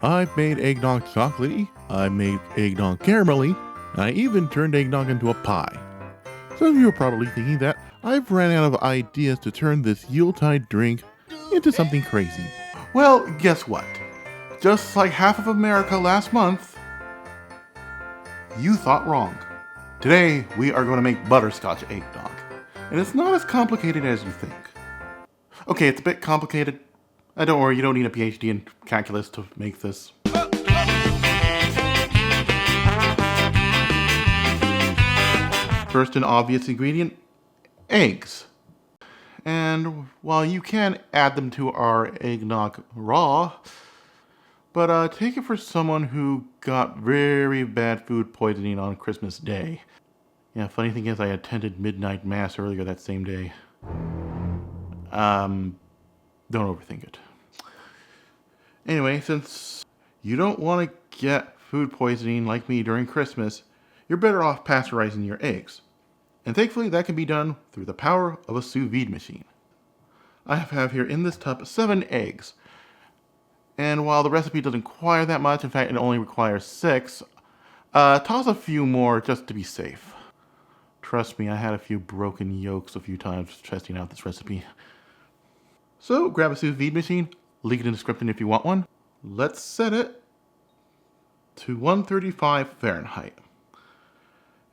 I've made eggnog chocolatey, I've made eggnog caramelly, and I even turned eggnog into a pie. Some of you are probably thinking that I've ran out of ideas to turn this Yuletide drink into something crazy. Well, guess what? Just like half of America last month, you thought wrong. Today, we are going to make butterscotch eggnog. And it's not as complicated as you think. Okay, it's a bit complicated. Don't worry, you don't need a PhD in calculus to make this. First and obvious ingredient, eggs. And while you can add them to our eggnog raw, but take it for someone who got very bad food poisoning on Christmas Day. Yeah, funny thing is I attended midnight mass earlier that same day. Don't overthink it. Anyway, since you don't want to get food poisoning like me during Christmas, you're better off pasteurizing your eggs. And thankfully that can be done through the power of a Sous vide machine. I have here in this tub 7 eggs. And while the recipe doesn't require that much, in fact it only requires 6, toss a few more just to be safe. Trust me, I had a few broken yolks a few times testing out this recipe. So grab a Sous vide machine, link it in the description if you want one. Let's set it to 135 Fahrenheit.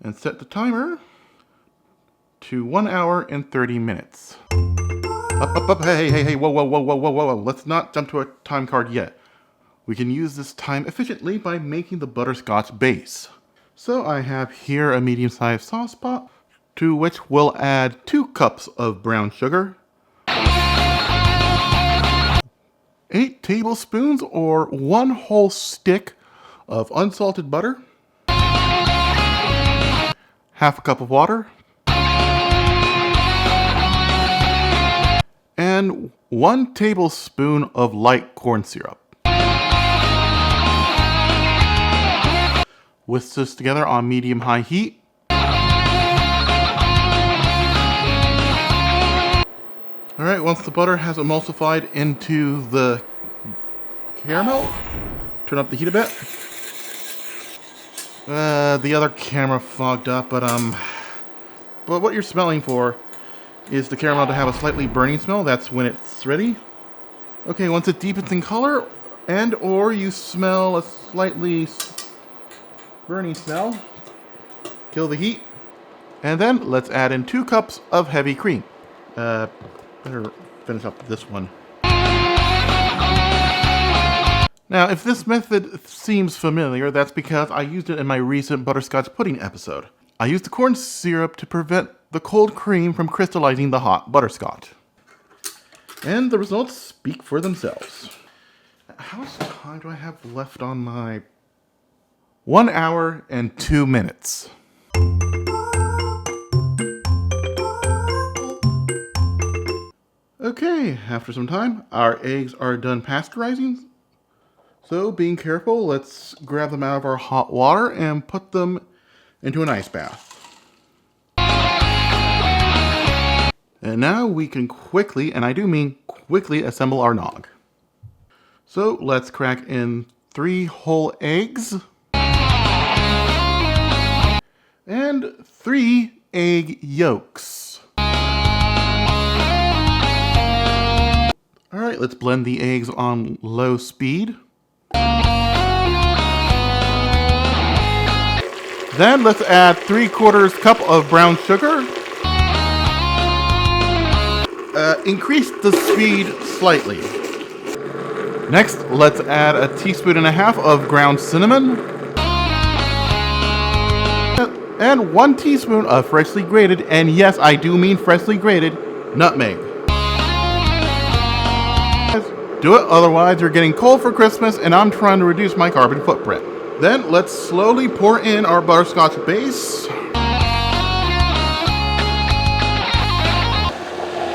And set the timer to 1 hour and 30 minutes. Hey, whoa. Let's not jump to a time card yet. We can use this time efficiently by making the butterscotch base. So I have here a medium-sized sauce pot, to which we'll add 2 cups of brown sugar, 8 tablespoons or 1 whole stick of unsalted butter, half a cup of water, and 1 tablespoon of light corn syrup. Whisk this together on medium-high heat. Alright, once the butter has emulsified into the caramel, turn up the heat a bit. The other camera fogged up, but what you're smelling for is the caramel to have a slightly burning smell. That's when it's ready. Okay, once it deepens in color, and or you smell a slightly burning smell, kill the heat. And then let's add in 2 cups of heavy cream. Better finish up this one. Now, if this method seems familiar, that's because I used it in my recent butterscotch pudding episode. I used the corn syrup to prevent the cold cream from crystallizing the hot butterscotch. And the results speak for themselves. How much time do I have left on my 1 hour and 2 minutes? Okay, after some time, our eggs are done pasteurizing. So, being careful, let's grab them out of our hot water and put them into an ice bath. And now we can quickly, and I do mean quickly, assemble our nog. So, let's crack in 3 whole eggs and 3 egg yolks. Alright, let's blend the eggs on low speed. Then let's add 3/4 cup of brown sugar. Increase the speed slightly. Next, let's add 1.5 teaspoons of ground cinnamon. And 1 teaspoon of freshly grated, and yes, I do mean freshly grated, nutmeg. Do it, otherwise you're getting cold for Christmas and I'm trying to reduce my carbon footprint. Then let's slowly pour in our butterscotch base.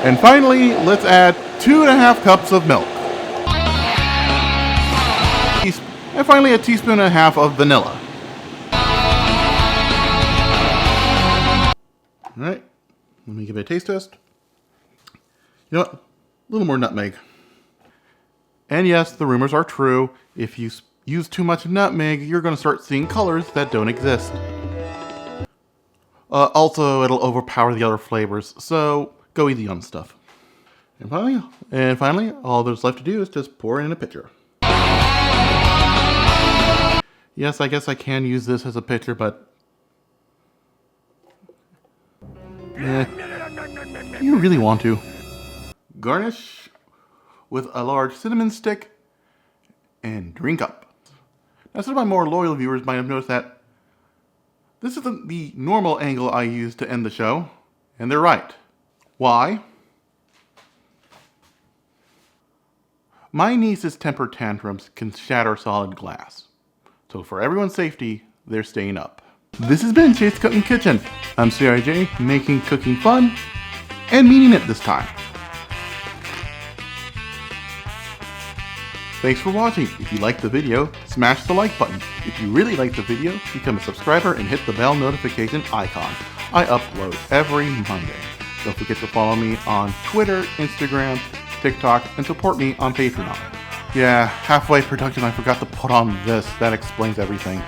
And finally, let's add 2.5 cups of milk. And finally, 1.5 teaspoons of vanilla. Alright, let me give it a taste test. You know what? A little more nutmeg. And yes, the rumors are true. If you use too much nutmeg, you're going to start seeing colors that don't exist. Also, it'll overpower the other flavors, so go easy on stuff. And finally, all there's left to do is just pour it in a pitcher. Yes, I guess I can use this as a pitcher, but do you really want to? Garnish with a large cinnamon stick and drink up. Now, some of my more loyal viewers might have noticed that this isn't the normal angle I use to end the show, and they're right. Why? My niece's temper tantrums can shatter solid glass. So for everyone's safety, they're staying up. This has been Chase Cuttin Kitchen. I'm CRJ, making cooking fun, and meaning it this time. Thanks for watching. If you liked the video, smash the like button. If you really liked the video, become a subscriber and hit the bell notification icon. I upload every Monday. Don't forget to follow me on Twitter, Instagram, TikTok, and support me on Patreon. Yeah, halfway production I forgot to put on this. That explains everything.